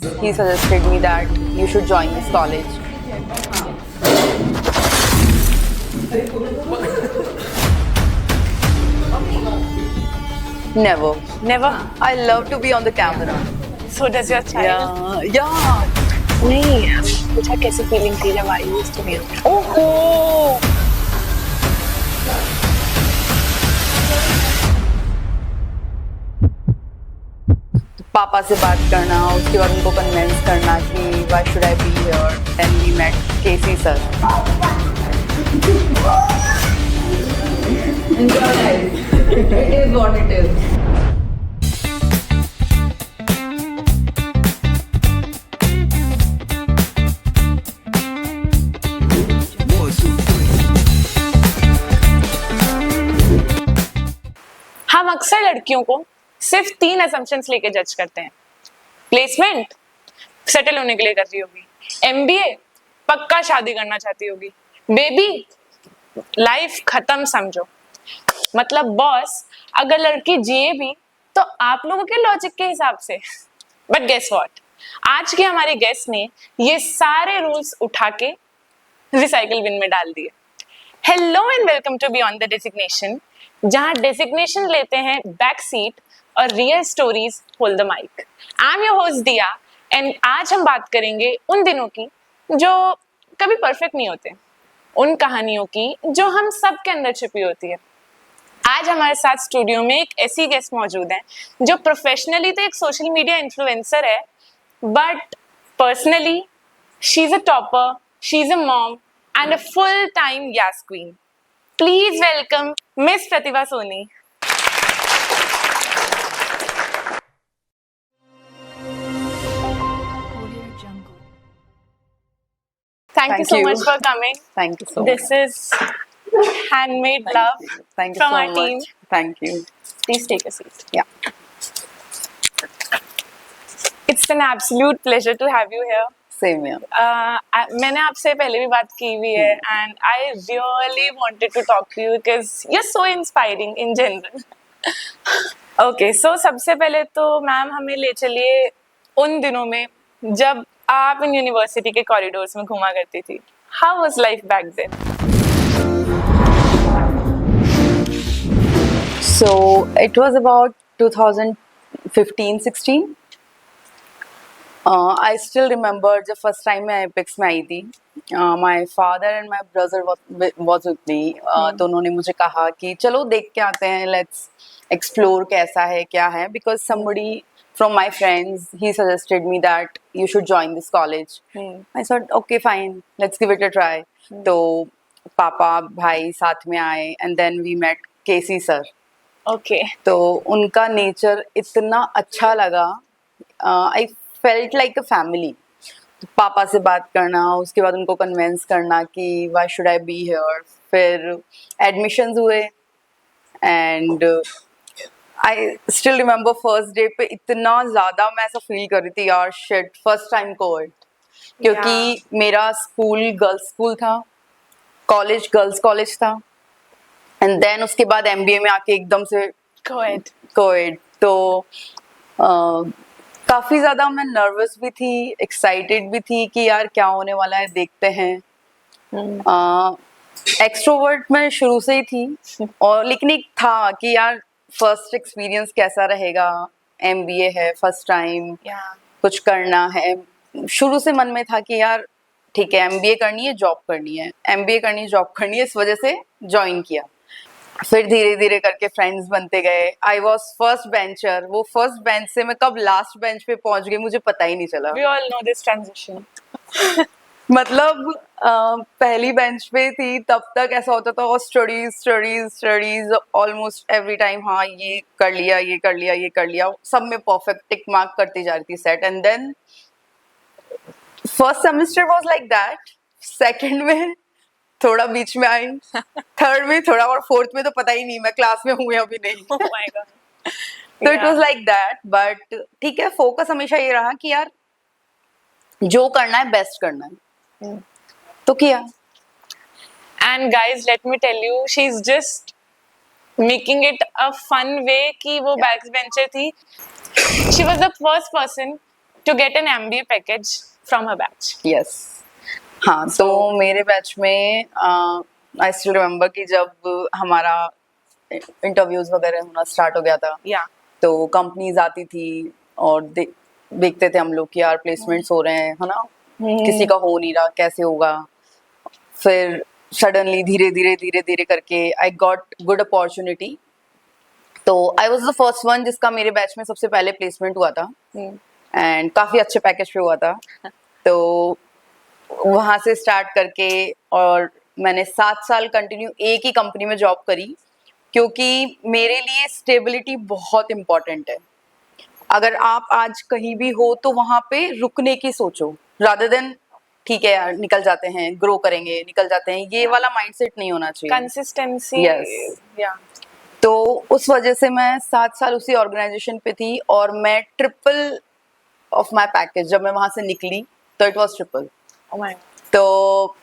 He suggested me that you should join this college. Never. Never. I love to be on the camera. So does your child? Yeah. नहीं, पूछा कैसी feeling थी जब I used to be on? ओहो. पापा से बात करना, उसके बाद उनको कन्विंस करना कि why should I be here. Then we met KC sir. Enjoy life. It is what it is. हम अक्सर लड़कियों को सिर्फ 3 असम्पशंस लेके जज करते हैं। प्लेसमेंट, सेटल होने के लिए कर रही होगी। एमबीए, पक्का शादी करना चाहती होगी। बेबी, लाइफ खत्म समझो। मतलब बॉस, अगर लड़की जिए भी तो आप लोगों के लॉजिक के हिसाब से। बट गेस व्हाट, आज के हमारे गेस्ट ने ये सारे रूल्स उठा के रिसाइकिल बिन में डाल दिए। Hello and welcome to beyond the designation, जहां डेजिग्नेशन लेते हैं बैक सीट और real stories hold the mic. I am your host Diya and आज हम बात करेंगे उन दिनों की जो कभी परफेक्ट नहीं होते, उन कहानियों की जो हम सब के अंदर छिपी होती है। आज हमारे साथ स्टूडियो में एक ऐसी गेस्ट मौजूद है जो प्रोफेशनली तो एक सोशल मीडिया इन्फ्लुएंसर है, but personally she is a topper, she is a mom and a full-time Yas Queen. Please welcome Miss Pratibha Soni. Thank you so much for coming. Thank you so This much. is handmade love Thank you from so our much. team. Thank you. Please take a seat. Yeah. It's an absolute pleasure to have you here. Same here. मैंने आपसे पहले भी बात की हुई है and I really wanted to talk to you because you're so inspiring in general. Okay, so सबसे पहले तो मैम हमें ले चलिए उन दिनों में जब आप इन यूनिवर्सिटी के कॉरिडोर्स में घुमा करती थी. How was life back then? So it was about 2015-16. I still remember जब first time मैं Apex में आई थी. My father and my brother was with me. तो उन्होंने मुझे कहा कि चलो देख के आते हैं, let's explore कैसा है क्या है, because somebody from my friends he suggested me that you should join this college. I said okay fine, let's give it a try. तो पापा भाई साथ में आए and then we met KC sir. Okay. तो उनका नेचर इतना अच्छा लगा. I felt like a family. पापा से बात करना, उसके बाद उनको कन्विंस करना कि why should I be here. फिर एडमिशन्स हुए and I still remember first day पे इतना ज़्यादा मैं ऐसा फील कर रही थी यार, शिट फर्स्ट टाइम कोविड, क्योंकि मेरा स्कूल गर्ल्स स्कूल था, कॉलेज गर्ल्स कॉलेज था, एंड देन उसके बाद एमबीए में आके एकदम से कोविड. तो काफ़ी ज़्यादा मैं नर्वस भी थी, एक्साइटेड भी थी कि यार क्या होने वाला है देखते हैं. एक्सट्रोवर्ट मैं शुरू से ही थी, और लेकिन एक था कि यार फर्स्ट एक्सपीरियंस कैसा रहेगा, एमबीए है फर्स्ट टाइम, कुछ करना है. शुरू से मन में था कि यार ठीक है एमबीए करनी है, जॉब करनी है, एमबीए करनी है, जॉब करनी है, इस वजह से ज्वाइन किया. फिर धीरे धीरे करके फ्रेंड्स बनते गए. I was first bencher. वो फर्स्ट बेंच से मैं कब लास्ट बेंच पे पहुंच गई मुझे पता ही नहीं चला. We all know this transition. मतलब पहली बेंच पे थी तब तक ऐसा होता था, और studies studies studies almost every time. हाँ ये कर लिया, ये कर लिया, ये कर लिया, सब में परफेक्ट टिक मार्क करती जा रही थी set. And then first semester was like that. Second में थोड़ा बीच में आई, थर्ड में थोड़ा, और फोर्थ में तो पता ही नहीं मैं क्लास में हूँ या भी नहीं. Oh my God. तो it was like that. But ठीक है, फोकस हमेशा ये रहा कि यार जो करना है बेस्ट करना है, तो किया. And guys, let me tell you, she's just making it a fun way कि वो backbencher थी. She was the first person to get an MBA package from her batch? Yes हाँ, तो मेरे बैच में आई स्टिल रिमेम्बर कि जब हमारा इंटरव्यूज वगैरह होना स्टार्ट हो गया था, Yeah. तो कंपनीज आती थी और देखते थे हम लोग कि यार प्लेसमेंट्स हो रहे हैं, है ना, किसी का हो नहीं रहा, कैसे होगा. फिर सडनली धीरे धीरे धीरे धीरे करके आई गॉट गुड अपॉर्चुनिटी. तो I was the first one जिसका मेरे बैच में सबसे पहले प्लेसमेंट हुआ था एंड काफी अच्छे पैकेज पे हुआ था. तो वहां से स्टार्ट करके और मैंने 7 साल कंटिन्यू एक ही कंपनी में जॉब करी, क्योंकि मेरे लिए स्टेबिलिटी बहुत इम्पोर्टेंट है. अगर आप आज कहीं भी हो तो वहां पे रुकने की सोचो, रादर देन ठीक है यार निकल जाते हैं, ग्रो करेंगे, निकल जाते हैं, ये वाला माइंडसेट नहीं होना चाहिए. Consistency. Yes. Yeah. तो उस वजह से मैं 7 साल उसी ऑर्गेनाइजेशन पे थी और मैं ट्रिपल ऑफ माय पैकेज जब मैं वहां से निकली तो it was triple. Oh my. तो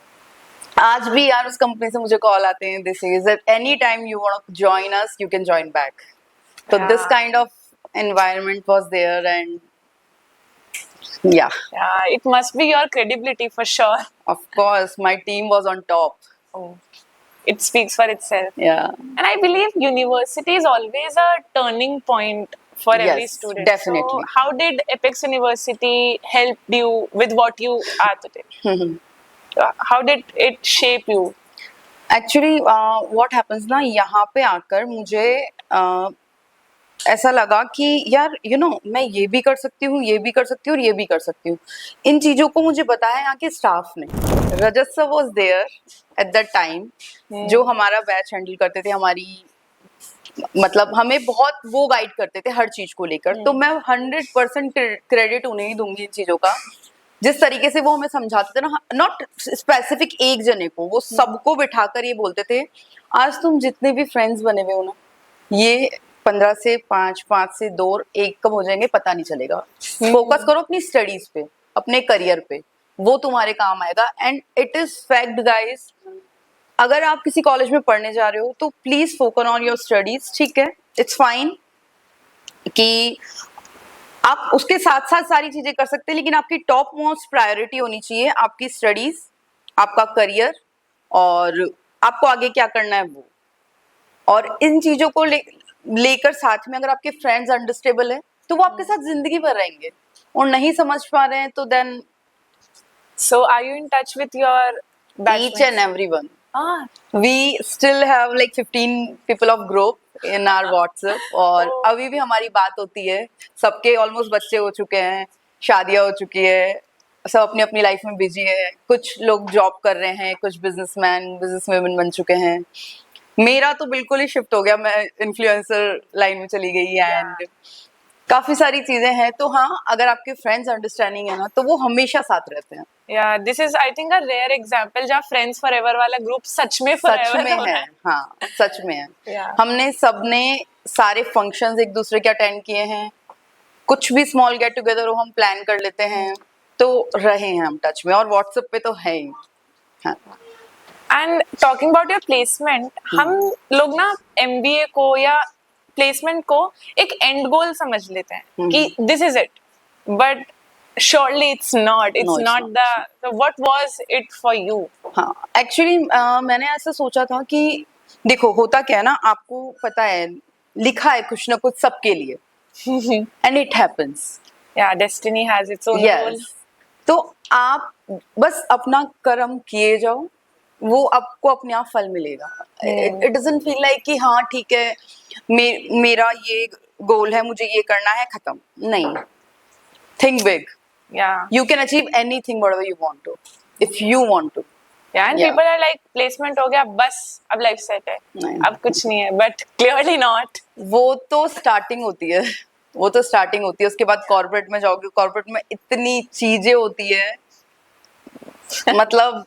आज भी यार उस कंपनी से मुझे कॉल आते हैं, this is that any time you want to join us you can join back. तो this Yeah. Kind of environment was there and yeah, Yeah, it must be your credibility for sure. of course my team was on top. Oh, it speaks for itself. Yeah, And I believe university is always a turning point for every Yes, student. definitely. So how did Apex University help you with what you are today? How did it shape you? Actually what happens ना, यहाँ पे आकर मुझे ऐसा लगा कि यार you know मैं ये भी कर सकती हूँ, ये भी कर सकती हूँ और ये भी कर सकती हूँ. इन चीज़ों को मुझे बताया यहाँ के स्टाफ ने. Rajat sir was there at that time, जो हमारा बैच हैंडल करते थे, हमारी मतलब हमें बहुत वो गाइड करते थे हर चीज को लेकर. तो मैं 100% क्रेडिट उन्हें ही दूंगी इन चीजों का. जिस तरीके से वो हमें समझाते थे ना, नॉट स्पेसिफिक एक जने को, वो सबको बिठाकर ये बोलते थे आज तुम जितने भी फ्रेंड्स बने हुए हो ना, ये 15 से 5, 5 से 2 और 1 कब हो जाएंगे पता नहीं चलेगा. फोकस करो अपनी स्टडीज पे, अपने करियर पे, वो तुम्हारे काम आएगा. And it is fact guys, अगर आप किसी कॉलेज में पढ़ने जा रहे हो तो please focus on your studies. ठीक है, इट्स फाइन कि आप उसके साथ साथ सारी चीजें कर सकते हैं, लेकिन आपकी टॉप मोस्ट प्रायोरिटी होनी चाहिए आपकी स्टडीज, आपका करियर और आपको आगे क्या करना है वो. और इन चीजों को लेकर साथ में अगर आपके फ्रेंड्स अंडरस्टेबल है तो वो आपके साथ जिंदगी भर रहेंगे. और नहीं समझ पा रहे हैं तो then So are you in touch with your each batchmates? and everyone. Ah, We still have like 15 people of group in our WhatsApp और अभी भी हमारी बात होती है. सबके ऑलमोस्ट बच्चे हो चुके हैं, शादियां हो चुकी है, सब अपनी अपनी लाइफ में बिजी है. कुछ लोग जॉब कर रहे हैं, कुछ बिजनेसमैन बिजनेसवुमेन बन चुके हैं. मेरा तो बिल्कुल ही शिफ्ट हो गया, मैं इन्फ्लुएंसर लाइन में चली गई एंड काफी सारी चीजें हैं. तो हाँ, अगर आपके फ्रेंड्स अंडरस्टैंडिंग है ना तो वो हमेशा साथ रहते हैं. yeah, this is I think a rare example जहाँ friends forever वाला group सच में सच forever में हो है, रहा है. हाँ सच में है. Yeah. हमने सबने सारे फंक्शंस एक दूसरे के अटेंड किए हैं. कुछ भी स्मॉल गेट टुगेदर हो हम प्लान कर लेते हैं, तो रहे हैं हम टच में. और व्हाट्सएप पे तो है ही. हाँ. And talking about your placement, हम लोग ना एमबीए को या प्लेसमेंट को एक एंड गोल समझ लेते हैं कि this is it, but surely it's not. It's No, it's not not. the. So what was it for you? हाँ, एक्चुअली मैंने ऐसा सोचा था कि देखो होता क्या है ना, आपको पता है लिखा है कुछ ना कुछ सबके लिए and it happens. Yeah, destiny has its own role. Yes, तो आप बस अपना कर्म किए जाओ, वो आपको अपने आप फल मिलेगा. इट डजंट फील लाइक कि हाँ ठीक है मेरा ये गोल है, मुझे ये करना है, खत्म. नहीं, think big. Yeah. You can achieve anything whatever you want to, if you want to. Yeah, and Yeah. people are like placement हो गया बस अब लाइफ सेट है, नहीं. अब कुछ नहीं है, but clearly not. वो तो स्टार्टिंग होती है, वो तो स्टार्टिंग होती है. उसके बाद कॉर्पोरेट में जाओगे, कॉर्पोरेट में इतनी चीजें होती है, मतलब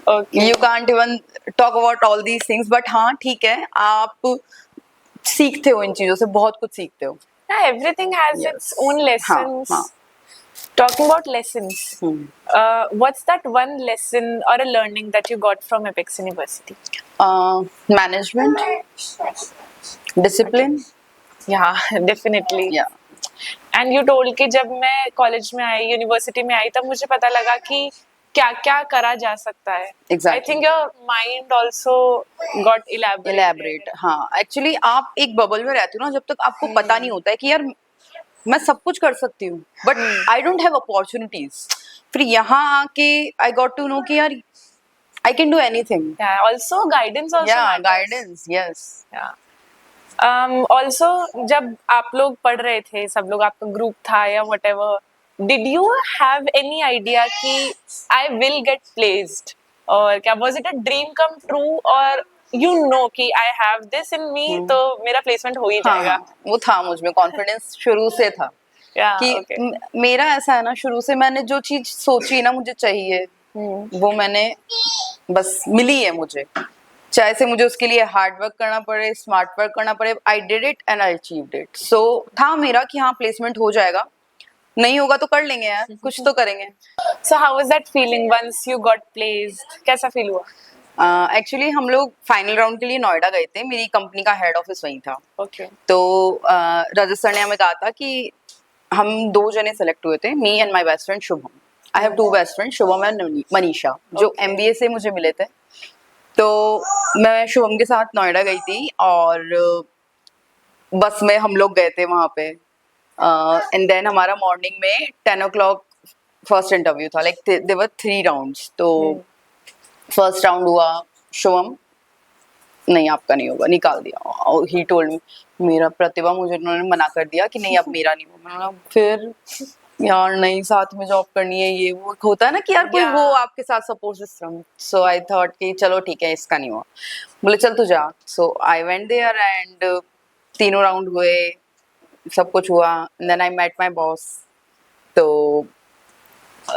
Okay. You can't even talk about all these things. But हाँ ठीक है, आप सीखते हो इन चीजों से, बहुत कुछ सीखते हो. Yeah, everything has Yes. its own lessons. हाँ. Talking about lessons, what's that one lesson or a learning that you got from Apex University? Management, discipline. Yeah, definitely. या एंड यू टोल्ड कि जब मैं कॉलेज में आई, university में आई, तब मुझे पता लगा कि क्या क्या करा जा सकता है. Exactly. I think your mind also got elaborate. हाँ, एक्चुअली आप एक बबल में रहते हो ना, जब तक आपको पता नहीं होता है कि यार मैं सब कुछ कर सकती हूँ, but I don't have opportunities. फिर यहाँ आके आई गॉट टू नो कि यार I can do anything. Also guidance also या गाइडेंस, यस. ऑल्सो जब आप लोग पढ़ रहे थे, सब लोग, आपका ग्रुप था या whatever, did you have any idea कि आई विल गेट प्लेस्ड, और क्या was it a dream come true, और यू नो कि आई हैव दिस इन मी, तो मेरा प्लेसमेंट हो ही जाएगा? हाँ, वो था मुझ में कॉन्फिडेंस शुरू से था कि मेरा ऐसा है ना, शुरू से मैंने जो चीज सोची ना मुझे चाहिए, वो मैंने बस मिली है मुझे. चाहे से मुझे उसके लिए हार्ड वर्क करना पड़े, स्मार्ट वर्क करना पड़े, I did it and I achieved it. So था मेरा कि हाँ प्लेसमेंट हो जाएगा, नहीं होगा तो कर लेंगे यार, कुछ तो करेंगे. So how was that feeling once you got placed? कैसा फील हुआ? एक्चुअली हम लोग फाइनल राउंड के लिए नोएडा गए थे, मेरी कंपनी का हेड ऑफिस वहीं था. ओके. तो रजत सर ने हमें कहा था कि हम 2 जने सेलेक्ट हुए थे, me and my best friend Shubham. I have 2 best friend, Shubham and Manisha, जो MBA से मुझे मिले थे. तो मैं शुभम के साथ नोएडा गई थी और बस में हम लोग गए थे वहाँ पे. एंड देन हमारा मॉर्निंग में 10 o'clock फर्स्ट इंटरव्यू था. Like there were 3 rounds. तो फर्स्ट राउंड हुआ, शुभम नहीं आपका नहीं होगा, निकाल दिया. ही टोल्ड मी, मेरा प्रतिभा, मुझे उन्होंने मना कर दिया कि नहीं अब मेरा नहीं होगा. मैंने कहा फिर यार नहीं, साथ में जॉब करनी है, ये वो होता है ना कि यार कोई हो आपके साथ support system. So I thought कि चलो ठीक है, इसका नहीं हुआ. बोले चल तू जा. So I went there and 3 round हुए, सब कुछ हुआ. Then I met my boss. तो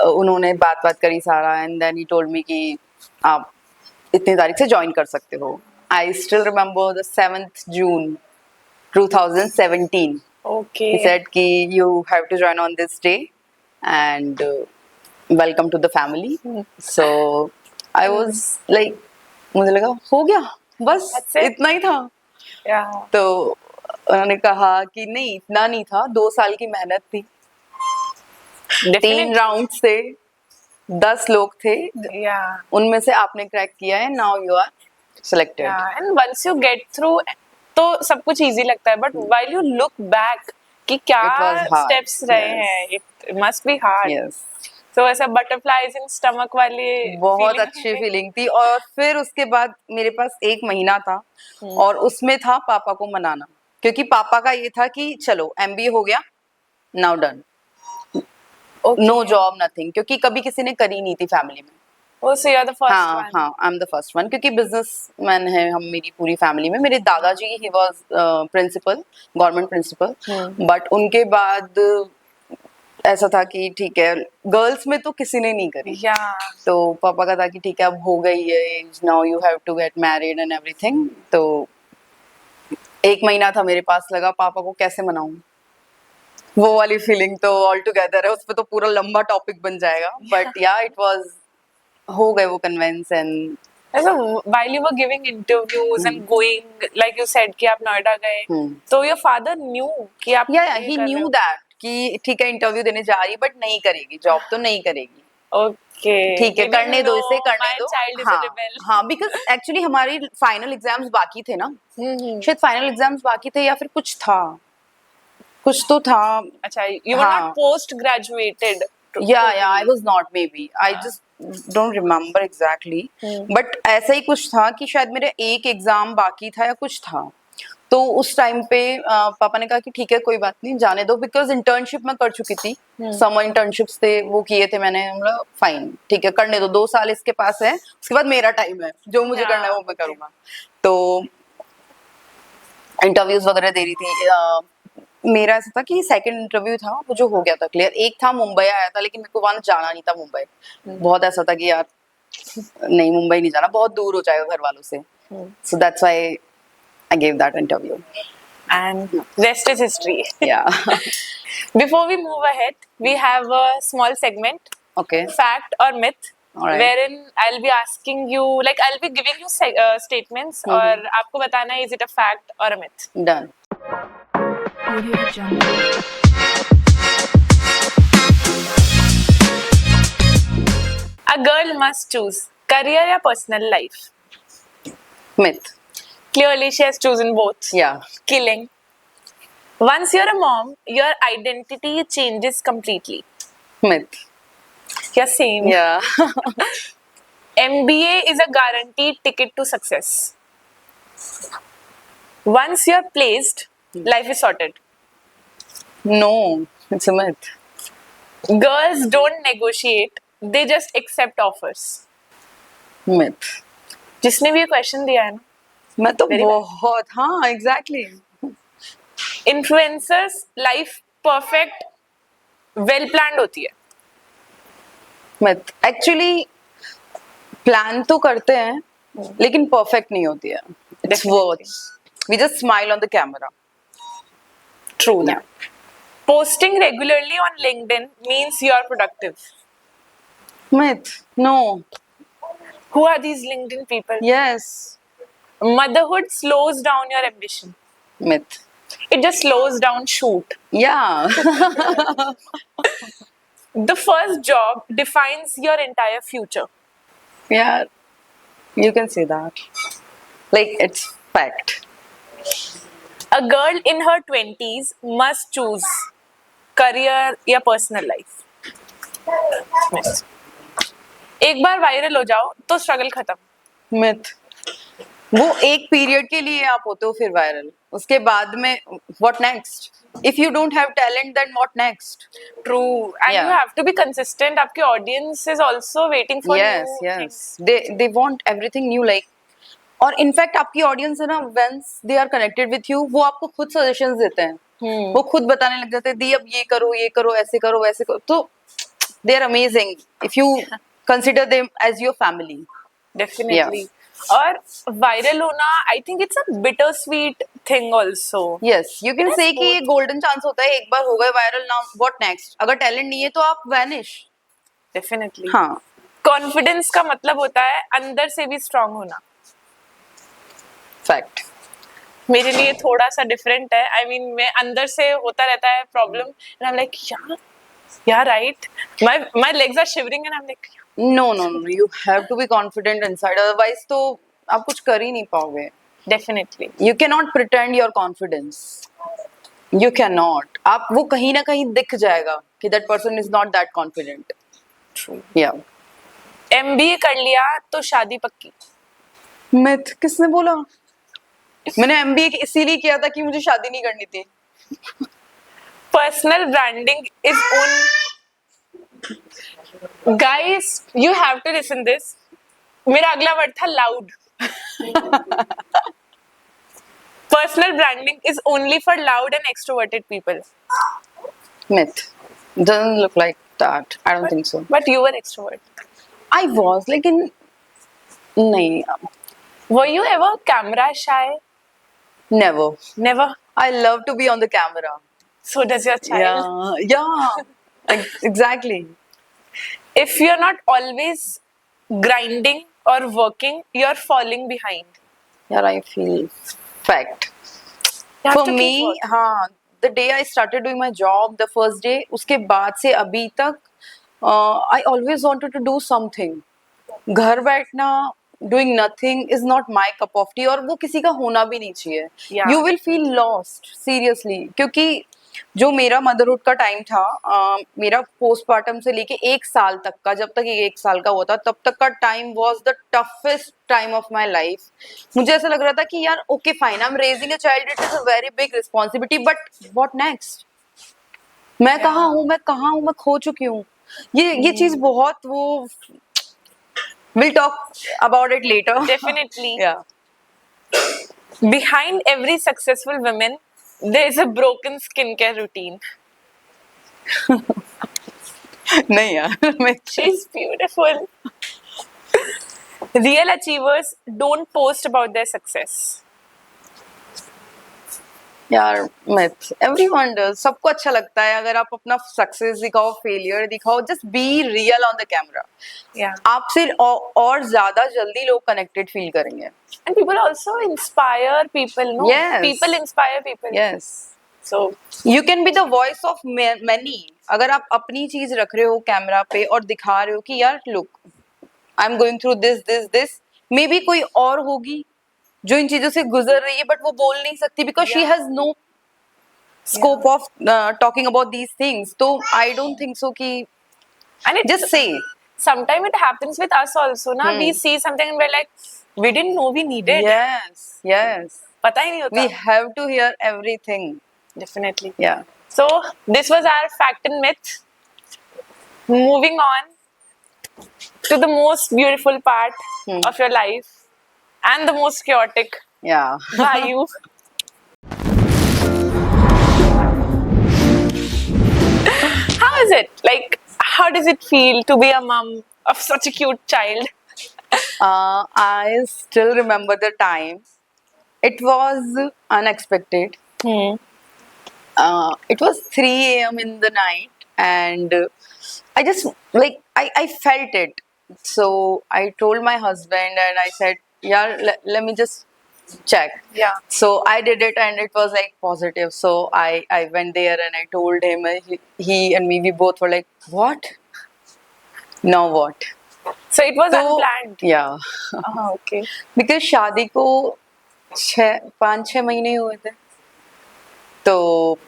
उन्होंने बात करी सारा, and then he told me कि आप इतनी तारीख से ज्वाइन कर सकते हो. I still remember the 7th June 2017. Okay. He said कि you have to join on this day and welcome to the family. So I was like, मुझे लगा हो गया बस, इतना ही था. तो उन्होंने कहा कि नहीं, इतना नहीं था, 2 साल की मेहनत थी. 3 राउंड से 10 लोग थे, उनमें से आपने क्रैक किया है. Now you are selected. And once you get through तो सब कुछ इजी लगता है, but while you look back कि क्या स्टेप्स रहे हैं, it must be hard. So ऐसा बटरफ्लाइज इन स्टमक वाली बहुत अच्छी फीलिंग थी. और फिर उसके बाद मेरे पास 1 महीना था और उसमें था पापा को मनाना, क्योंकि पापा का ये था कि चलो MBA हो गया, now done, no job nothing, क्योंकि कभी किसी ने करी नहीं थी फैमिली में. So you're the first one. हाँ, I am the first one, क्योंकि बिजनेसमैन है हम, मेरी पूरी फैमिली में. मेरे दादाजी ही was principal, government principal, but उनके बाद ऐसा था कि ठीक है, गर्ल्स में तो किसी ने नहीं करी. तो पापा का था कि ठीक है अब हो गई है age, now you have to get married and everything. तो 1 महीना था मेरे पास, लगा पापा को कैसे मनाऊं. वो वाली फीलिंग तो ऑल टुगेदर है, उस पर तो पूरा लंबा टॉपिक बन जाएगा. बट या इट वाज, हो गए वो convince. And so while you were giving interviews and going, like you said कि आप नोएडा गए, तो your father knew कि आप he knew that कि ठीक है इंटरव्यू देने जा रही, बट नहीं करेगी जॉब, तो नहीं करेगी. ओके, ठीक है, करने दो इसे, करने दो. हाँ, बिकॉज एक्चुअली हमारी फाइनल एग्जाम्स बाकी थे ना, शायद फाइनल एग्जाम्स बाकी थे या फिर कुछ था, कुछ तो था. अच्छा, you were not post graduated? Yeah, I was not, maybe I just don't remember exactly. But ऐसा ही कुछ था कि शायद मेरे एक एग्जाम बाकी था या कुछ था. तो उस टाइम पे पापा ने कहा कि ठीक है कोई बात नहीं, जाने दो, बिकॉज इंटर्नशिप मैं कर चुकी थी, समर इंटर्नशिप्स थे वो किए थे मैंने. मतलब फाइन, ठीक है करने दो, 2 साल इसके पास है, उसके बाद मेरा टाइम है, जो मुझे करना है वो मैं करूँगा. तो इंटरव्यूज वगैरह दे रही थी. मेरा ऐसा था कि सेकंड इंटरव्यू था वो जो हो गया था क्लियर. एक था मुंबई आया था, लेकिन मेरे को वहां जाना नहीं था मुंबई. बहुत ऐसा था कि यार नहीं, मुंबई नहीं जाना, बहुत दूर हो जाएगा घर वालों से. So that's why I give that interview and rest is history. Yeah. Before we move ahead, we have a small segment, Okay. fact or myth. Alright. Wherein I'll be asking you, like I'll be giving you statements, और आपको बताना है is it a fact or a myth. Done. Audio Jungle. A girl must choose career या personal life. Myth. Clearly, she has chosen both. Yeah. Killing. Once you're a mom, your identity changes completely. Myth. Yeah, same. Yeah. MBA is a guaranteed ticket to success. Once you're placed, life is sorted. No, it's a myth. Girls don't negotiate, they just accept offers. Myth. जिसने भी ये question दिया है ना, मैं तो Very bad. बहुत, हाँ exactly influencers life perfect well planned होती है. myth. एक्चुअली प्लान तो करते हैं लेकिन परफेक्ट नहीं होती है. It's Definitely. Words. We just smile on the camera. True that. Posting regularly on LinkedIn means you are productive. myth. No. Who are these LinkedIn people? Yes. Motherhood slows down your ambition. myth. It just slows down shoot. Yeah. The first job defines your entire future. Yeah, you can say that. Like it's fact. A girl in her 20s must choose career या personal life. Yes. एक बार viral हो जाओ तो struggle खत्म. myth. वो एक period के लिए आप होते हो फिर वायरल. उसके बाद में what next? If you don't have talent, then what next? True. And Yeah. you have to be consistent. आपकी audience is also waiting for Yes, new yes. things. They want everything new like. और in fact आपकी audience है ना, once they are connected with you, वो आपको खुद suggestions देते हैं. वो खुद बताने लग जाते हैं, दी अब ये करो, ऐसे करो, वैसे करो. तो they are amazing if you consider them as your family. Definitely. और वायरल होना, I think it's a bittersweet thing also. Yes, you can That's say कि ये good. golden chance होता है. एक बार हो गए वायरल, now what next? अगर टैलेंट नहीं है तो आप वैनिश. Definitely. हाँ. Confidence का मतलब होता है अंदर से भी strong होना. फैक्ट. मेरे लिए थोड़ा सा डिफरेंट है. I mean, मैं अंदर से होता रहता है problem, and I'm like, yeah, right. My legs are shivering, and I'm like, No, you have to be confident inside, otherwise तो आप कुछ कर ही नहीं पाओगे. definitely. You cannot pretend your confidence. You cannot. आप वो कहीं ना कहीं दिख जाएगा कि that person is not that confident. True. Yeah. MBA कर लिया तो शादी पक्की. myth. किसने बोला? मैंने MBA इसीलिए किया था कि मुझे शादी नहीं करनी थी. Personal branding is on. Guys, you have to listen this. मेरा अगला वर्ड था loud. Personal branding is only for loud and extroverted people. myth. Doesn't look like that. I don't think so. But you were extrovert. I was लेकिन नहीं. Were you ever camera shy? Never. Never. I love to be on the camera. So does your child. Yeah. Exactly. If you're not always grinding or working, you're falling behind. Yeah, I feel fact. You have For to keep me, working. हाँ, the day I started doing my job, the first day, उसके बाद से अभी तक, I always wanted to do something. घर बैठना, doing nothing is not my cup of tea, और वो किसी का होना भी नहीं चाहिए. Yeah. You will feel lost, seriously. क्योंकि जो मेरा मदरहुड का टाइम था, मेरा पोस्टमार्टम से लेके 1 साल तक का, जब तक ये 1 साल का हुआ था, तब तक का time was the toughest time of my life. मुझे ऐसा लग रहा था कि यार okay fine, I am raising a child, it is a very big responsibility, but what next? मैं कहाँ हूँ, मैं खो चुकी हूँ. ये चीज बहुत वो, we'll talk about it later. Definitely. Yeah. Behind every successful woman, there is a broken skincare routine. नहीं यार, She's beautiful. Real achievers don't post about their success. यार myth. Everyone does. सबको अच्छा लगता है अगर आप अपना सक्सेस दिखाओ, फेलियर दिखाओ. Just be real on the camera. Yeah. आपसे और ज्यादा जल्दी लोग कनेक्टेड फील करेंगे. And people also inspire people, no? Yes. People inspire people. Yes. So, You can be the voice of many. अगर आप अपनी चीज रख रहे हो कैमरा पे और दिखा रहे हो कि यार look, I am going through this may be कोई और होगी जो इन चीजों से गुजर रही है, बट वो बोल नहीं सकती because she has no scope of talking about these things. तो आई डोंट थिंक सो कि And it just say. sometimes it happens with us also ना. We see something and we're like, we didn't know we needed. Yes. पता ही नहीं होता. We have to hear everything. Definitely. Yeah. So this was our fact and myth. Moving on to the most beautiful part of your life and the most chaotic. Yeah. Vayu. How is it? Like, how does it feel to be a mom of such a cute child? I still remember the time. It was unexpected. It was 3 a.m. in the night, and I just I felt it. So I told my husband and I said, "Yeah, let me just check." Yeah. So I did it, and it was like positive. So I went there and I told him. And he and me, we both were like, "What? Now what?" So it was So unplanned. yeah, Okay. because शादी को 5-6 महीने हुए थे. तो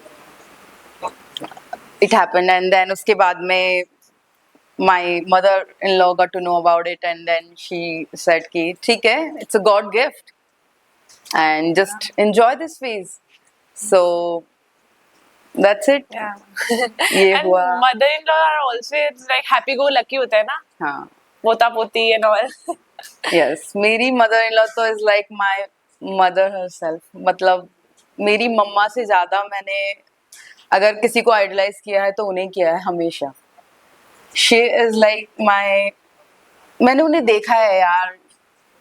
it happened, and then उसके बाद में my mother-in-law got to know about it, and then she said कि ठीक है, it's a God gift, and just enjoy this phase. So that's it. Yeah. ये And हुआ. mother-in-law are also like happy-go-lucky होता है ना. हाँ. पोता पोती and all. Yes, मेरी mother-in-law तो is like my mother herself. मतलब मेरी मम्मा से ज़्यादा मैंने अगर किसी को idolize किया है तो उन्हें किया है हमेशा. She is like my. मैंने उन्हें देखा है यार,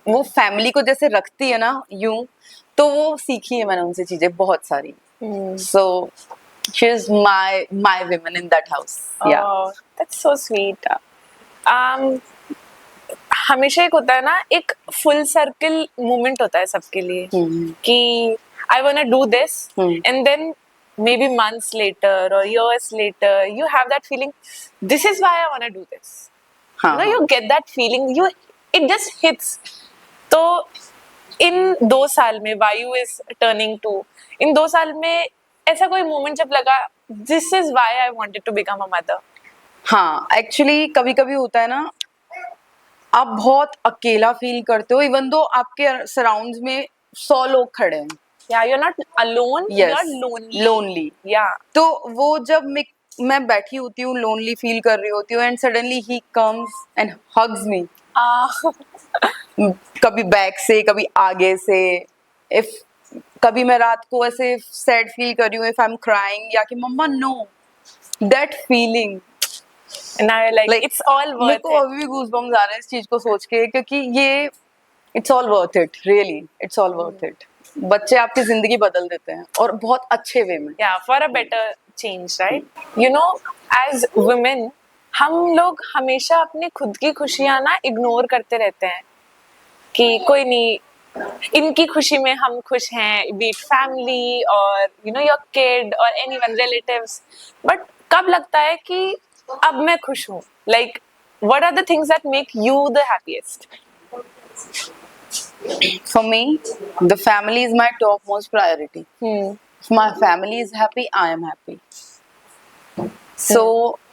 वो फैमिली को जैसे रखती है ना यूं, तो वो सीखी है मैंने उनसे चीजें बहुत सारी. So she is my woman in that house. Yeah. Oh, that's so sweet. हमेशा एक होता है ना, एक फुल सर्कल मोमेंट होता है सबके लिए कि I want to do this and then maybe months later or years later you have that feeling, this is why I want to do this. हाँ. You know, you get that feeling, it just hits. तो इन 2 साल में वायु is turning 2, इन 2 साल में ऐसा कोई moment जब लगा this is why I wanted to become a mother? हाँ, एक्चुअली कभी कभी होता है ना, आप बहुत अकेला फील करते हो इवन दो आपके सराउंड्स में 100 लोग खड़े हैं. Yeah, you're not alone. Yes. You're lonely. Yeah. तो वो जब मैं बैठी होती हूँ, लोनली फील कर रही होती हूँ, and suddenly he comes and hugs me. कभी बैक से, कभी आगे से. इफ कभी मैं रात को ऐसे सैड फील कर रही हूँ, इफ आई एम क्राइंग, या कि मम्मा no, that feeling. And now you're like it's all मेरे worth को it. अभी भी गूज़बम्स आ रहे हैं इस चीज को सोच के, क्योंकि ये it's all worth it. Really it's all worth it. बच्चे आपकी जिंदगी बदल देते हैं, और बहुत अच्छे वे में. Yeah, for a better change, right? You know, as women, हम लोग हमेशा अपनी खुद की खुशियाँ ना इग्नोर करते रहते हैं कि कोई नहीं, इनकी खुशी में हम खुश हैं, be it family or you know your kid or anyone, relatives. But कब लगता है कि अब मैं खुश हूँ? Like, what are the things that make you the happiest? For me, the family is my topmost priority. If my family is happy, I am happy. So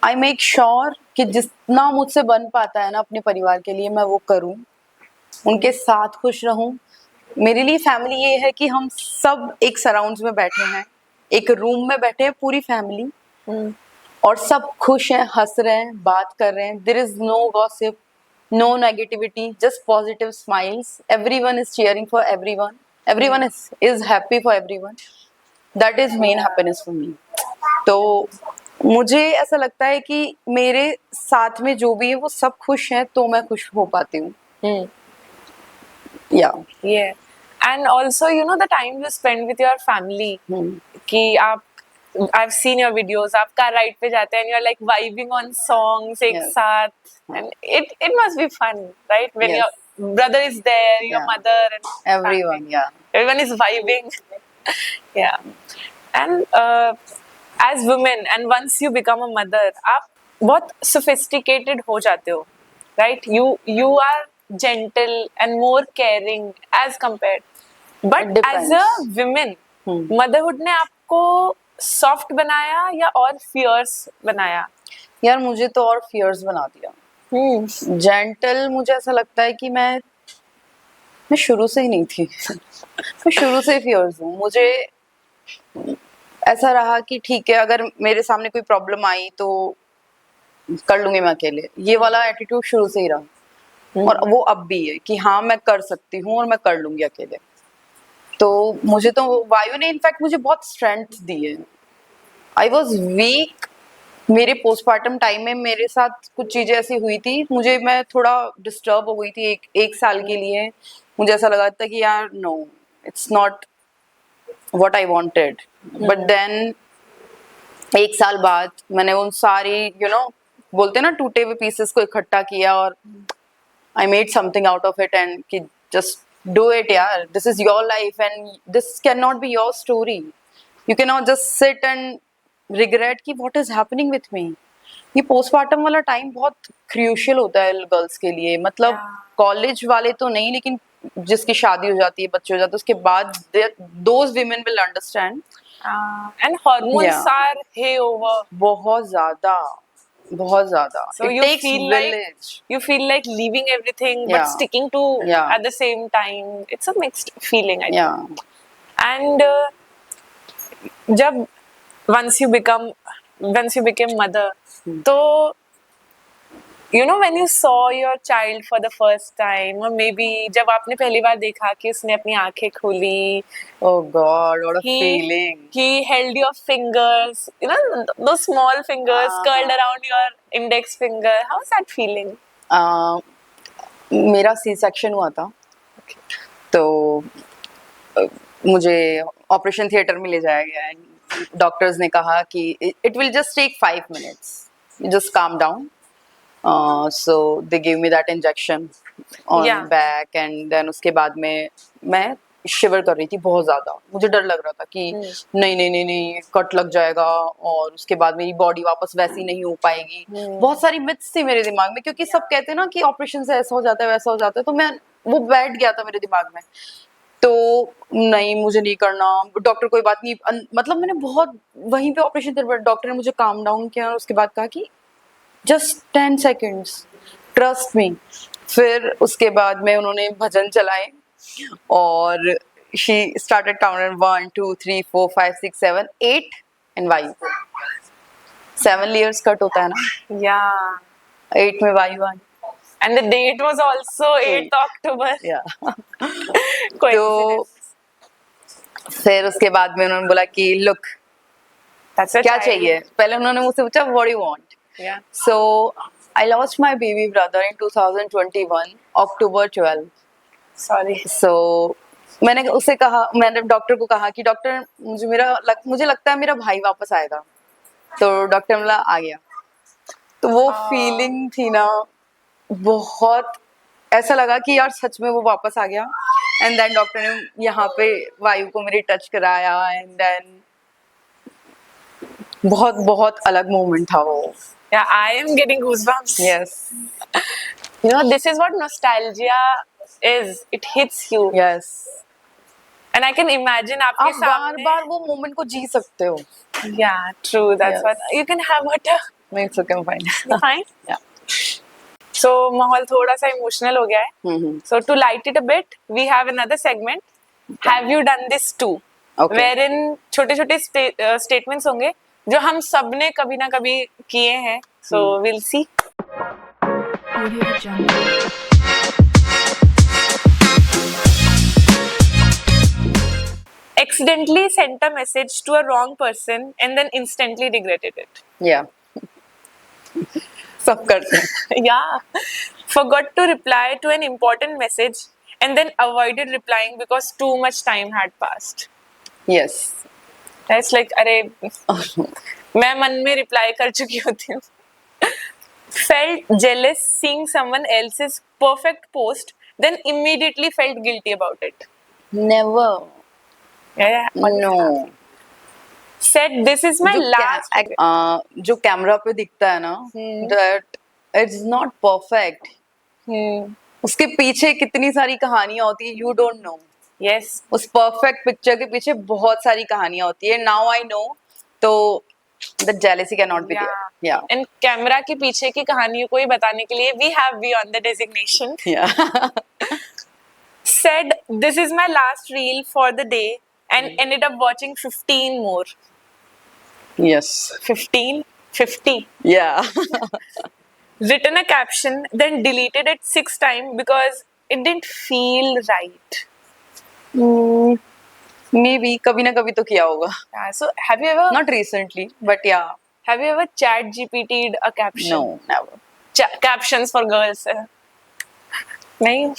I make sure कि जितना मुझसे बन पाता है ना अपने परिवार के लिए, मैं वो करूं, उनके साथ खुश रहूं. मेरे लिए फैमिली ये है कि हम सब एक सराउंड्स में बैठे हैं, एक रूम में बैठे हैं, पूरी फैमिली, और सब खुश हैं, हंस रहे हैं, बात कर रहे हैं. There is no gossip, no negativity, just positive smiles. Everyone is cheering for everyone. Everyone is happy for everyone. That is main happiness for me. तो मुझे ऐसा लगता है कि मेरे साथ में जो भी है वो सब खुश हैं, तो मैं खुश हो पाती हूँ. Yeah. And also, you know, the time you spend with your family. कि आप, I've seen your videos, आप कार राइड पे जाते हैं and you're like vibing on songs एक साथ, and it must be fun, right? When your brother is there, your mother and everyone, everyone is vibing. Yeah. And as women, and once you become a mother, आप बहुत sophisticated हो जाते हो. right? You are gentle and more caring as compared, but It as a depends. women, Hmm. motherhood ने आपको soft बनाया या और फियर्स बनाया? यार मुझे तो और फियर्स बना दिया। जेंटल मुझे ऐसा लगता है कि मैं शुरू से ही नहीं थी। मैं शुरू से फियर्स हूँ। मुझे ऐसा रहा कि ठीक है, अगर मेरे सामने कोई प्रॉब्लम आई तो कर लूंगी मैं अकेले। ये वाला एटीट्यूड शुरू से ही रहा और वो अब भी है कि हाँ मैं कर सकती हूँ और मैं कर लूंगी अकेले। तो मुझे तो वायु ने इनफैक्ट मुझे बहुत स्ट्रेंथ दी है। I was weak. मेरे पोस्टमार्टम टाइम में मेरे साथ कुछ चीजें ऐसी हुई थी, मैं थोड़ा डिस्टर्ब हो गई थी एक साल के लिए। मुझे ऐसा लगा था कि यार no, it's not what I wanted. But then एक साल बाद मैंने उन सारी बोलते हैं ना, टूटे हुए पीसेस को इकट्ठा किया और I made something out of it and कि जस्ट डू इट यार, this is your life and this can not be your story. You can not just sit and regret कि what is happening with me. ये postmortem वाला time बहुत crucial होता है girls के लिए। मतलब कॉलेज वाले तो नहीं, लेकिन जिसकी शादी हो जाती है, बच्चे हो जाते हैं, उसके बाद those women will understand. And hormones Yeah. are hay over. बहुत ज्यादा, बहुत ज्यादा। So It you takes feel village. like leaving everything but Yeah. sticking to Yeah. at the same time. It's a mixed feeling, I Yeah. think. And जब once you became mother, तो when you saw your child for the first time, or maybe जब आपने पहली बार देखा कि उसने अपनी आंखें खोली, Oh God, what a feeling. he held your fingers, those small fingers curled around your index finger. How's that feeling? मेरा सी सेक्शन हुआ था, तो मुझे ऑपरेशन थिएटर में ले जाया गया। डॉक्टर्स ने कहा कि it will just take 5 minutes, just calm down. So they give me that injection on Yeah. Back and then उसके बाद में मैं शिवर कर रही थी बहुत ज्यादा। मुझे डर लग रहा था कि नहीं नहीं नहीं नहीं, कट लग जाएगा और उसके बाद मेरी बॉडी वापस वैसी नहीं हो पाएगी। बहुत सारी मिथ्स थी मेरे दिमाग में, क्योंकि सब कहते हैं ना कि ऑपरेशन से ऐसा हो जाता है वैसा हो जाता है, तो मैं वो बैठ गया था मेरे दिमाग में। तो नहीं, मुझे नहीं करना। डॉक्टर कोई बात नहीं, मतलब मैंने बहुत वहीं पे ऑपरेशन थिएटर, डॉक्टर ने मुझे काम डाउन किया और उसके बाद कहा कि जस्ट 10 seconds, ट्रस्ट मी। फिर उसके बाद में उन्होंने भजन चलाए और शी स्टार्टेड काउंटिंग 1 2 3 4 5 6 7 8 एंड वायु। 7 layers कट होता है ना, Yeah. 8 में वायु आई। And the date was also 8th October. तो फिर उसके बाद में उन्होंने बोला कि लुक, That's a क्या child. चाहिए। पहले उन्होंने मुझसे पूछा what you want. Yeah. So I lost my baby brother in 2021 October 12. Sorry. So मैंने डॉक्टर को कहा कि डॉक्टर मुझे लगता है मेरा भाई वापस आएगा। तो डॉक्टर बोला आ गया। तो वो फीलिंग थी ना, बहुत ऐसा लगा कि यार सच में वो वापस आ गया। एंड देन डॉक्टर ने यहाँ पे वायु को मेरी टच कराया एंड देन बहुत बहुत अलग मोमेंट था वो। Yeah, I am getting goosebumps. Yes. This is what nostalgia is. It hits you. Yes. And I can imagine आपके आप बार सामने. बार वो मोमेंट को जी सकते हो। Yeah, true. That's Yes. what you can have water. नहीं, it's okay, I'm fine. Fine. Yeah. So माहौल थोड़ा सा इमोशनल हो गया है. So to light it a bit, we have another segment. Have you done this too? Okay. Wherein छोटे-छोटे statements होंगे जो हम सबने कभी ना कभी किए हैं. So we'll see. Audio Jungle. Accidentally sent a message to a wrong person and then instantly regretted it. Yeah. सब करते हैं। Yeah. Forgot to reply to an important message and then avoided replying because too much time had passed. Yes. That's like अरे मैं मन में reply कर चुकी होती हूँ. Felt jealous seeing someone else's perfect post, then immediately felt guilty about it. Never. Yeah. No. Said this is my last. जो camera पे दिखता है ना, that it's not perfect. उसके पीछे कितनी सारी कहानियां होती है, यू डोंट नो। यस, उस परफेक्ट पिक्चर के पीछे बहुत सारी कहानियां होती है, नाउ आई नो। तो the jealousy can not be there. Yeah and camera के पीछे की कहानियों को ही बताने के लिए we have beyond the designation. Yeah Said this is my last reel for the day and ended up watching 15 more. Yes 15, 50. या Written a caption, then deleted it 6 times because it didn't feel right. May be कभी ना कभी तो किया होगा। Yeah, so have you ever not recently but yeah chat GPT'd a caption? No never. Captions for girls. नहीं.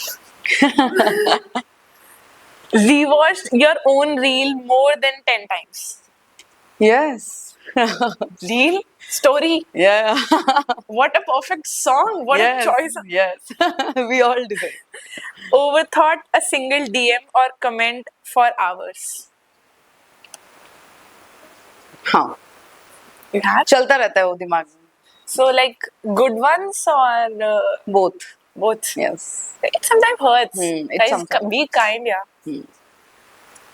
Rewatched your own reel more than 10 times. Yes Reel? Story? या What a perfect song. What a choice. Yes we all do it. Overthought a single DM or comment for hours. हाँ You have? चलता रहता है वो दिमाग में। So like good ones or both both? Yes It sometimes hurts. it Guys, sometimes- be kind, yeah.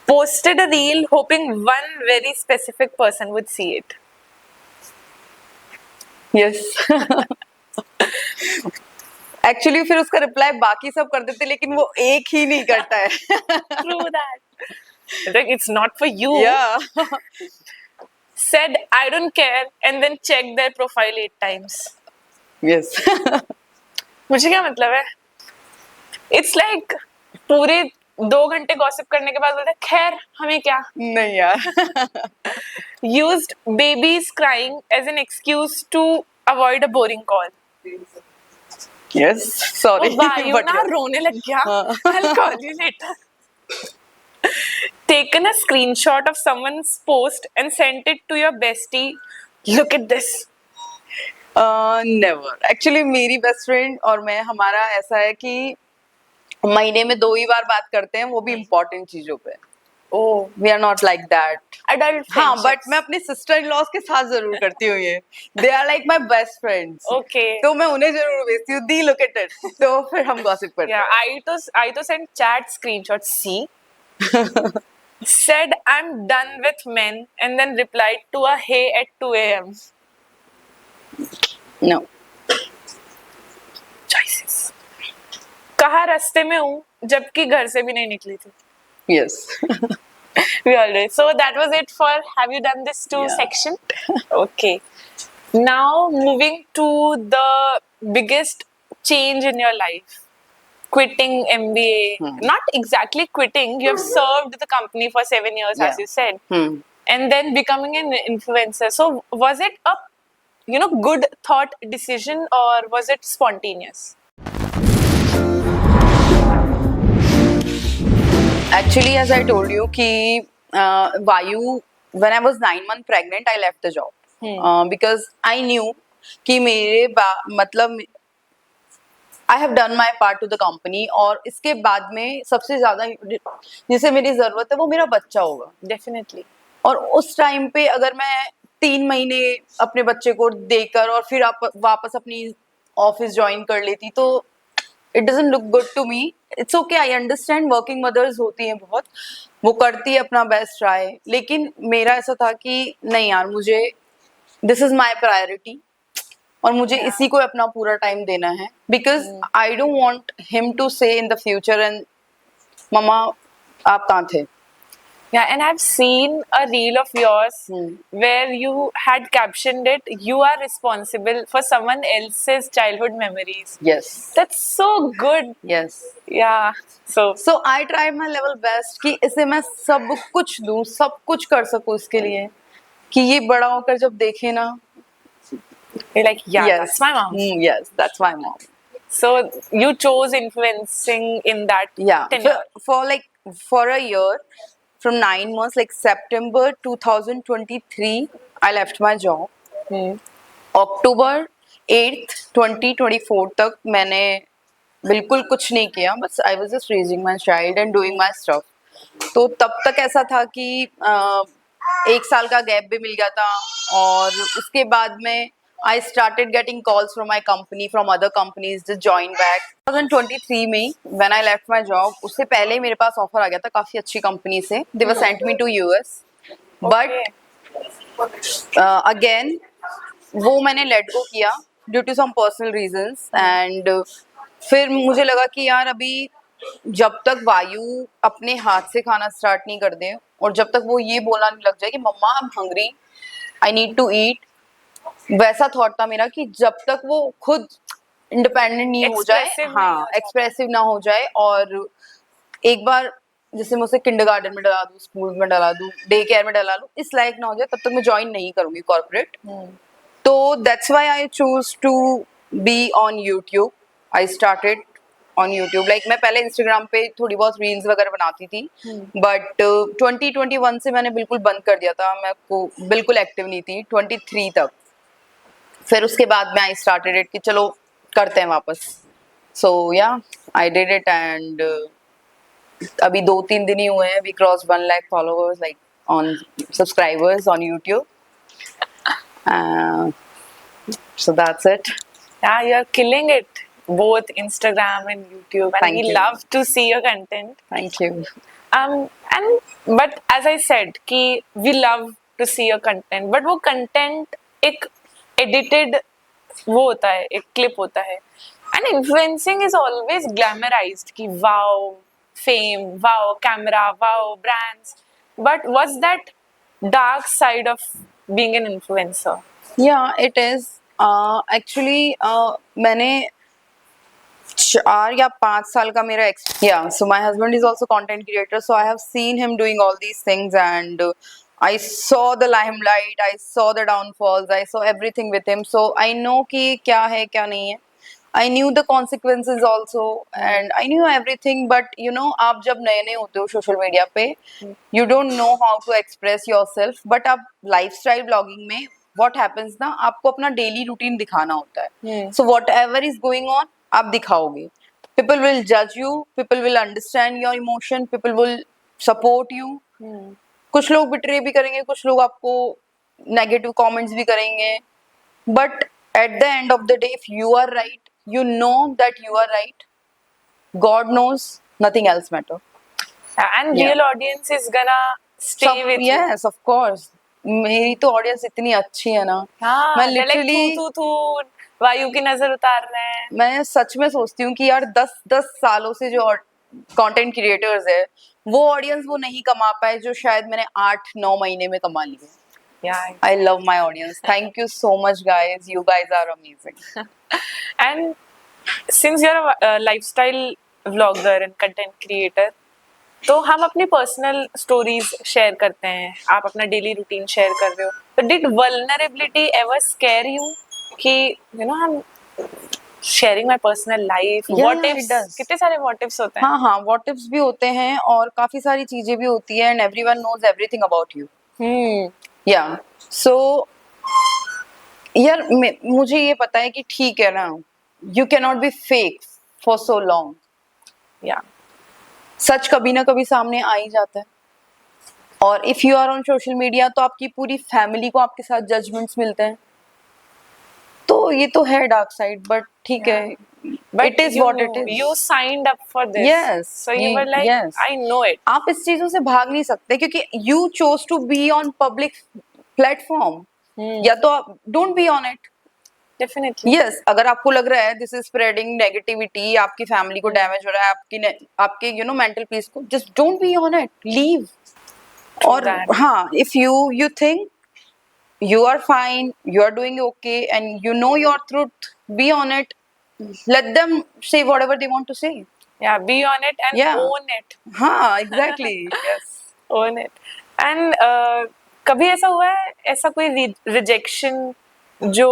Posted a reel hoping one very specific person would see it. Yes actually फिर उसका reply बाकी सब कर देते, लेकिन वो एक ही नहीं करता है। True that. Like it's not for you. या Said I don't care and then checked their profile 8 times. Yes मुझे क्या मतलब है? It's like पूरे 2 घंटे गॉसिप करने के बाद बोलते हैं, खैर हमें क्या? नहीं यार। Used babies crying as an excuse to avoid a boring call. Yes sorry Oh, वायु ना रोने लग गया. I'll call you later. Taken a screenshot of someone's post and sent it to your bestie. Look at this. Never. Actually मेरी best friend और मैं, हमारा ऐसा है कि महीने में 2 ही बार बात करते हैं, वो भी इम्पोर्टेंट चीजों पे। Oh, we are not like that. adult हाँ friendships. बट मैं अपने सिस्टर इन लॉज के साथ जरूर करती हूँ ये। They are like my best friends. Okay. तो मैं उन्हें जरूर भेजती हूँ, दी लुक एट इट। तो फिर हम गॉसिप करते Yeah, हैं। I to send chat screenshots. See, said I'm done with men and then replied to a hey at 2 a.m. No Choices. कहा रास्ते में हूँ जबकि घर से भी नहीं निकली थी. Yes We all did. So that was it for have you done this too Yeah. section? Okay. Now moving to the biggest change in your life. Quitting MBA. Not exactly quitting. You have served the company for 7 years, as Yeah. you said. And then becoming an influencer. So was it a good thought decision or was it spontaneous? Actually, as I told you कि Vayu, when I was 9 months pregnant, I left the job because I knew कि मतलब I have done my part to the company, और इसके बाद में सबसे ज्यादा जिसे मेरी जरूरत है वो मेरा बच्चा होगा। Definitely. और उस टाइम पे अगर मैं 3 महीने अपने बच्चे को देकर और फिर वापस अपनी ऑफिस ज्वाइन कर लेती तो it doesn't look good to me. It's okay, I understand, working mothers होती हैं बहुत, वो करती है अपना बेस्ट ट्राई, लेकिन मेरा ऐसा था कि नहीं यार, मुझे दिस इज माई प्रायोरिटी और मुझे इसी को अपना पूरा टाइम देना है, because I don't want him to say in the future and मम्मा आप कहाँ थे। Yeah, and I've seen a reel of yours where you had captioned it, you are responsible for someone else's childhood memories. Yes That's so good. Yes Yeah. So I try my level best कि इसे मैं सब कुछ दूं, सब कुछ कर सकूं इसके लिए, कि ये बड़ा होकर जब देखे ना, you're like, yeah, yes, that's my mom. Yes, that's my mom. So you chose influencing in that Yeah, tenure. for a year, from 9 months, like September 2023, I left my job. October 8th 2024 तक मैंने बिल्कुल कुछ नहीं किया, बस I was just raising my child and doing my stuff. तो तब तक ऐसा था कि 1 साल का गैप भी मिल गया था, और उसके बाद में I started getting calls from my company, from other companies, just join back. 2023 में when I left my job, उससे पहले ही मेरे पास ऑफर आ गया था काफी अच्छी कंपनी से. They were sent me to US, but again वो मैंने let go किया due to some personal reasons and फिर मुझे लगा कि यार अभी जब तक वायु अपने हाथ से खाना स्टार्ट नहीं कर दे और जब तक वो ये बोलना नहीं लग जाए कि मम्मा I am hungry, I need to eat, वैसा थॉट था मेरा कि जब तक वो खुद इंडिपेंडेंट नहीं हो जाए, Expressive नहीं हाँ हो जाता। एक्सप्रेसिव ना हो जाए, और एक बार जैसे मैं उसे किंडरगार्टन में डला दूं, स्कूल में डला दूं, डे केयर में डला दूं, इस लायक ना हो जाए तब तक मैं ज्वाइन नहीं करूंगी कॉर्पोरेट. तो that's why I choose to be on YouTube. I started on YouTube. Like मैं पहले इंस्टाग्राम पे थोड़ी बहुत रील्स वगैरह बनाती थी, बट 2021 से मैंने बिल्कुल बंद कर दिया था. मैं को बिल्कुल एक्टिव नहीं थी 23 तक. फिर उसके बाद में आई स्टार्टेड इट कि चलो करते हैं वापस. सो या आई डिड इट एंड अभी 2-3 दिन ही हुए हैं, we cross 1 lakh followers like on subscribers on YouTube. So that's it. Yeah, you're killing it, both Instagram and YouTube, and Thank we you. love to see your content. Thank you. And but as I said कि we love to see your content, but वो content एक edited वो होता है, एक clip होता है, and influencing is always glamorized कि wow fame, wow camera, wow brands, but what's that dark side of being an influencer? Yeah, it is. Actually, मैंने 4 या 5 साल का मेरा yeah, so my husband is also content creator, so I have seen him doing all these things and I saw the limelight, I saw the downfalls, I saw everything with him, so I know कि क्या है क्या नहीं है. I knew the consequences also and I knew everything, but you know आप जब नए नए होते हो सोशल मीडिया पे, you don't know how to express yourself, but आप lifestyle blogging में what happens ना, आपको अपना डेली रूटीन दिखाना होता है. So whatever is going on आप दिखाओगे. People will judge you, people will understand your emotion, people will support you. कुछ लोग बिट्रे भी करेंगे, कुछ लोग आपको नेगेटिव कमेंट्स भी करेंगे, but at the end of the day if you are right, you know that you are right, God knows, nothing else matter. And Yeah. real audience is gonna stay with you. Yes, of course. मेरी तो audience इतनी अच्छी है ना. हाँ, मैं they're like literally थू वायु की नजर उतार रहे हैं. मैं सच में सोचती हूँ कि यार 10 सालों से जो कंटेंट क्रिएटर्स है वो ऑडियंस वो नहीं कमा पाए जो शायद मैंने 8-9 महीने में कमा ली है. Yeah. I love my audience. Thank you so much guys. You guys are amazing. And since you're a lifestyle vlogger and content creator, तो हम अपनी पर्सनल स्टोरीज शेयर करते हैं, आप अपना डेली रूटीन शेयर कर रहे हो, तो did vulnerability ever square you कि यू नो हम sharing my personal life, Yeah, what it does. Ifs, कितने सारे व्हाट इफ्स होते हैं. हाँ हाँ, व्हाट इफ्स भी होते हैं और काफी सारी चीजें भी होती है and everyone knows everything about you. Yeah so यार मुझे ये पता है कि ठीक है ना, you can not B fake for so long. या सच कभी ना कभी सामने आ ही जाता है. और if you are on social media तो आपकी पूरी फैमिली को आपके साथ जजमेंट्स मिलते हैं. तो ये तो है डार्क साइड, बट ठीक है, it is what it is. you signed up for this. Yes, So you were like, yes. I know it. आप इस चीजों से भाग नहीं सकते क्योंकि you choose to be on public platform. या तो आप don't be on it. Definitely. Yes, अगर आपको लग रहा है दिस इज स्प्रेडिंग नेगेटिविटी, आपकी फैमिली को डैमेज हो रहा है, आपके यू नो मेंटल पीस को, just don't be on it, leave. और that. हाँ, if you think you are fine, you are doing okay and you know your truth, be on it. Let them say whatever they want to say. Yeah, be on it and Yeah. own it. हाँ, exactly. Yes. Own it. And कभी ऐसा हुआ है, ऐसा कोई rejection जो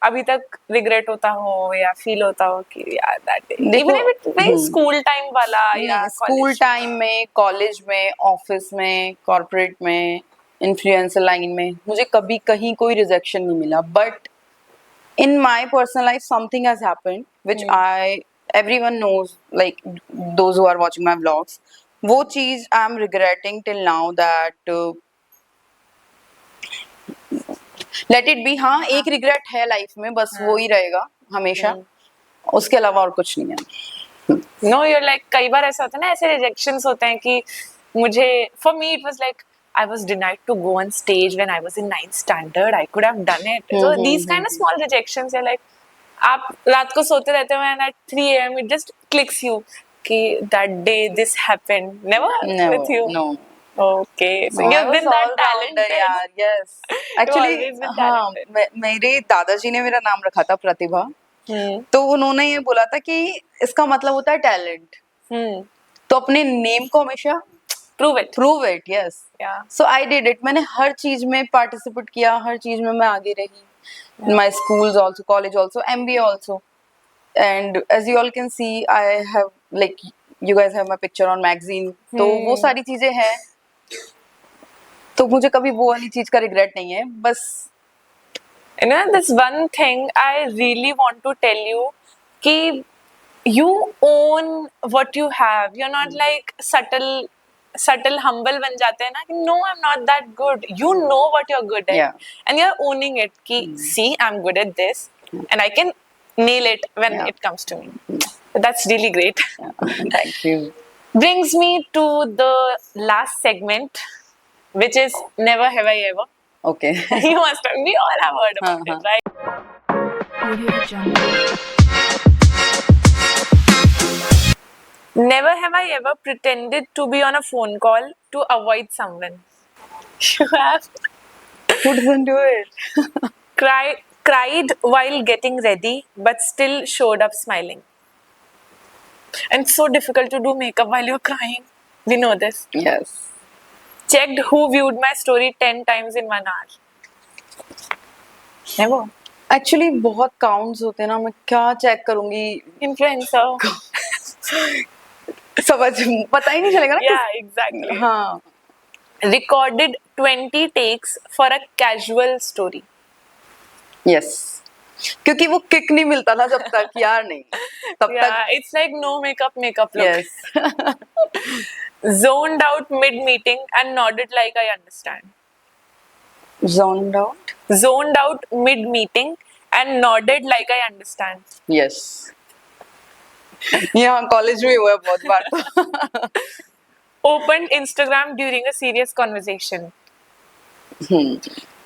अभी तक रिग्रेट होता हो या फील होता हो कि यार दैट देखो, even if it school time वाला या स्कूल टाइम में, कॉलेज में, ऑफिस में, कॉर्पोरेट में, इन्फ्लुएंसर लाइन में मुझे कभी कहीं कोई रिजेक्शन नहीं मिला. But in my personal life something has happened which everyone knows, like those who are watching my vlogs, वो चीज I am regretting till now that let it be. हाँ, एक रिग्रेट है लाइफ में, बस वो ही रहेगा हमेशा, उसके अलावा और कुछ नहीं है। नो यूर लाइक, कई बार ऐसा होता है ना, ऐसे रिजेक्शंस होते हैं कि मुझे, for me it was like I was denied to go on stage when I was in 9th standard. I could have done it. So these kind of small rejections are like, आप रात को सोते रहते हो and at 3 a.m. it just clicks you कि that day this happened. Never No, with you. no. Okay, so No, I you've was been that all-rounder, talented. यार, yes. Actually, always been हाँ, talented. मेरे दादाजी ने मेरा नाम रखा था प्रतिभा, Hmm. तो उन्होंने ये बोला था कि इसका मतलब होता है टैलेंट, Hmm. तो अपने नेम को हमेशा Prove it. Prove it. Yes, Yeah. So I did it. मैंने हर चीज में पार्टिसिपेट किया, हर चीज में मैं आगे रही, my schools also, college also, MBA also, and as you all can see I have like, you guys have my picture on magazine, तो वो सारी चीजें हैं, तो मुझे कभी वो वाली चीज का रिग्रेट नहीं है, बस। You know, this one thing I really want to tell you कि you own what you have. You're not like subtle humble बन जाते हैं ना कि no, I'm not that good. You know what you're good at, Yeah. and you're owning it कि see, I'm good at this and I can nail it when Yeah. it comes to me. So that's really great. Thank you. Brings me to the last segment, which is never have I ever. Okay. You must have, we all have heard about हाँ, it, right? Audio Jungle. Never have I ever pretended to be on a phone call to avoid someone. You have Who doesn't do it? cried while getting ready, but still showed up smiling. And it's so difficult to do makeup while you're crying. We know this. Yes. Checked who viewed my story 10 times in 1 hour. Never. Actually बहुत counts होते हैं ना, मैं क्या check करूंगी, Influencer. समझ पता ही नहीं चलेगा ना Yeah, exactly. हाँ। Recorded 20 takes for a casual story. Yes, क्योंकि वो किक नहीं मिलता था जब तक, यार नहीं, तब Yeah, तक। it's like no makeup look. Yes. Zoned out mid-meeting and nodded like I understand. zoned out। Zoned out mid-meeting and nodded like I understand. Yes, यहाँ कॉलेज में हुआ है बहुत बार तो। Opened Instagram during a serious conversation.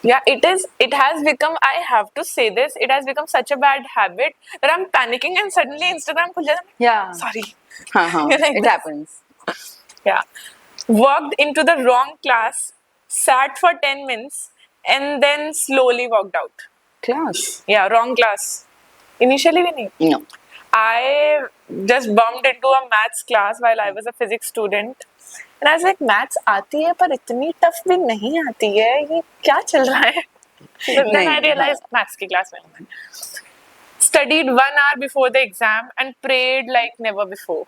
Yeah, it has become, I have to say this, it has become such a bad habit that I'm panicking and suddenly Instagram खुल जाता है। Yeah. Sorry. हाँ हाँ, You're like it this. happens. Yeah. Walked into the wrong class, sat for 10 minutes, and then slowly walked out. Class? Yeah, wrong class. Initially, we knew. No. I just bumped into a maths class while I was a physics student. And I was like, maths आती है पर इतनी tough भी नहीं आती है, ये क्या चल रहा है? But then I realized maths की class में हूँ मैं. Studied 1 hour before the exam and prayed like never before.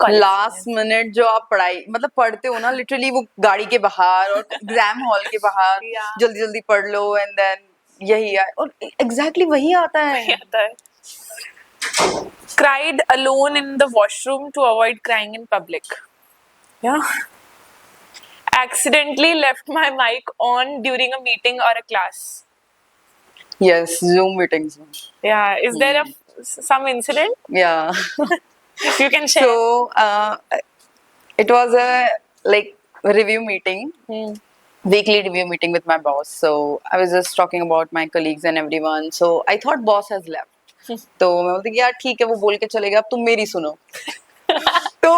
Last minute जो आप पढ़ाई मतलब पढ़ते हो ना, लिटरली वो गाड़ी के बाहर और एग्जाम हॉल के बाहर, Yeah. जल्दी जल्दी पढ़ लो एंड देन यही है, और एग्जैक्टली वही आता है। आता है. Cried alone in the washroom to avoid crying in public. Yeah. Accidentally left my mic on during a meeting or a class. Yes, zoom meetings में। Yeah. Is there some incident या you can share? so it was a like review meeting, weekly review meeting with my boss. So I was just talking about my colleagues and everyone. So I thought boss has left. तो मैं बोलती कि यार ठीक है, वो बोल के चलेगा, अब तुम मेरी सुनो। तो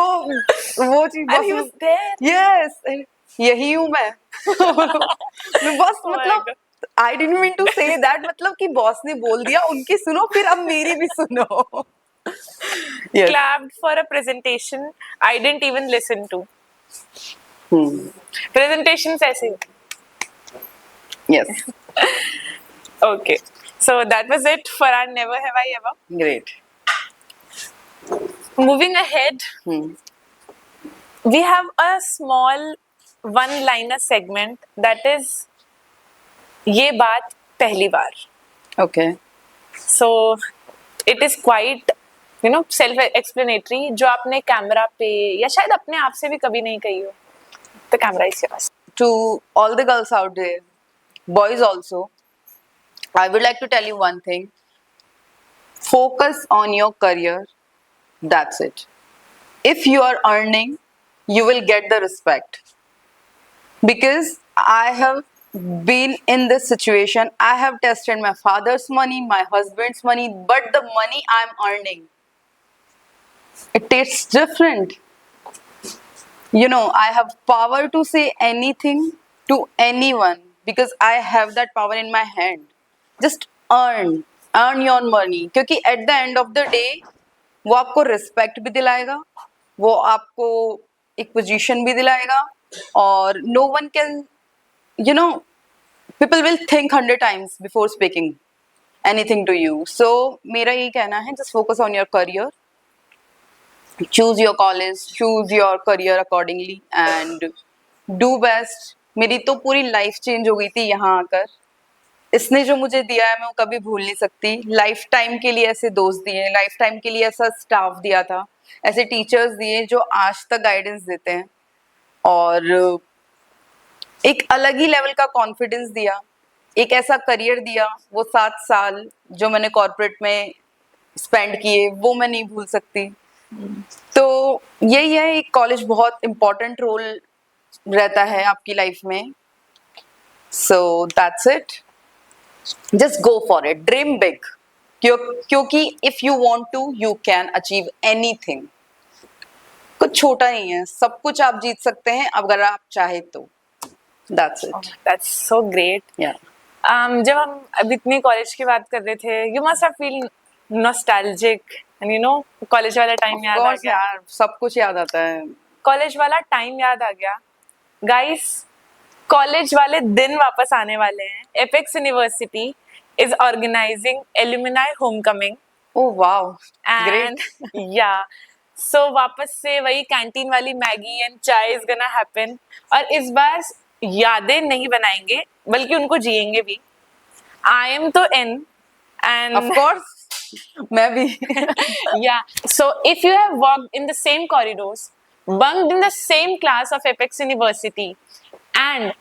वो चीज And he was there. Yes, यही हूँ मैं। मैं बस Oh my मतलब God. I didn't mean to say that, मतलब कि बॉस ने बोल दिया उनकी सुनो, फिर अब मेरी भी सुनो। Yes. Clapped for a presentation I didn't even listen to. Presentations ऐसे. Yes. Okay. So that was it for our Never Have I Ever. Great. Moving ahead, we have a small one-liner segment that is ये बात पहली बार. Okay. So it is quite, you know, self-explanatory. जो आपने camera पे या शायद अपने आप से भी कभी नहीं कही हो, तो कैमरा इसके पास. To all the girls out there, boys also, I would like to tell you one thing: focus on your career. That's it. If you are earning, you will get the respect. Because I have been in this situation. I have tested my father's money, my husband's money, but the money I'm earning, it tastes different. I have power to say anything to anyone because I have that power in my hand. Just earn your money, क्योंकि at the end of the day वो आपको respect भी दिलाएगा, वो आपको एक position भी दिलाएगा, और no one can, people will think 100 times before speaking anything to you. So मेरा यही कहना है, just focus on your career, choose your college, choose your career accordingly and do best. मेरी तो पूरी लाइफ चेंज हो गई थी यहाँ आकर. इसने जो मुझे दिया है मैं वो कभी भूल नहीं सकती. लाइफ टाइम के लिए ऐसे दोस्त दिए, लाइफ टाइम के लिए ऐसा स्टाफ दिया था, ऐसे टीचर्स दिए जो आज तक गाइडेंस देते हैं, और एक अलग ही लेवल का कॉन्फिडेंस दिया, एक ऐसा करियर दिया. वो 7 साल जो मैंने कॉर्पोरेट में स्पेंड किए वो मैं नहीं भूल सकती. तो यही है, एक कॉलेज बहुत इम्पोर्टेंट रोल रहता है आपकी लाइफ में. So that's it. Just go for it, dream big, क्योंकि if you want to you can achieve anything. कुछ छोटा नहीं है, सब कुछ आप जीत सकते हैं अगर आप चाहे तो. That's it. That's so great. या जब हम अभी इतनी कॉलेज की बात कर रहे थे, you must have feel nostalgic and college वाला टाइम याद आ गया. यार सब कुछ याद आता है. कॉलेज वाला टाइम याद आ गया. गाइस, कॉलेज वाले दिन वापस आने वाले हैं. Apex University is organising alumni homecoming. Oh wow, and yeah so वापस से वही कैंटीन वाली Maggi and chai is gonna happen. और इस बार यादें नहीं बनाएंगे बल्कि उनको जिएंगे भी. आई एम तो इन एंड ऑफ कोर्स मैं भी. yeah, so if you have walked in the same corridors, bunked in the same class of Apex University and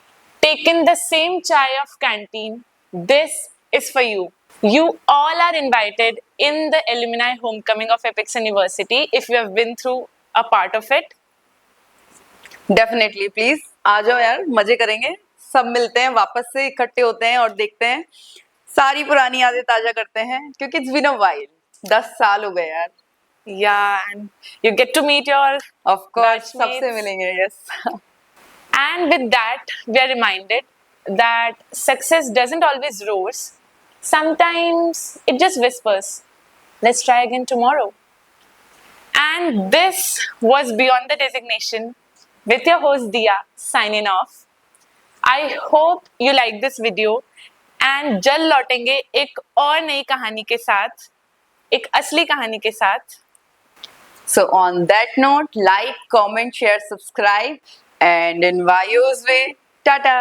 taken the same chai of canteen, this is for you. You all are invited in the alumni homecoming of Apex University if you have been through a part of it. Definitely, please आ जाओ यार, मजे करेंगे. सब मिलते हैं, वापस से इकट्ठे होते हैं और देखते हैं, सारी पुरानी यादें ताजा करते हैं, क्योंकि इट्स बीन अ वाइल. 10 साल हो गए यार. Yeah, and you get to meet your of course batchmates. सबसे मिलेंगे. Yes. And with that, we are reminded that success doesn't always roars. Sometimes it just whispers, let's try again tomorrow. And this was Beyond the Designation with your host Dia signing off. I hope you like this video and जल्द लौटेंगे एक और नई कहानी के साथ, एक असली कहानी के साथ. So on that note, like, comment, share, subscribe, and in Vayo's way, tata.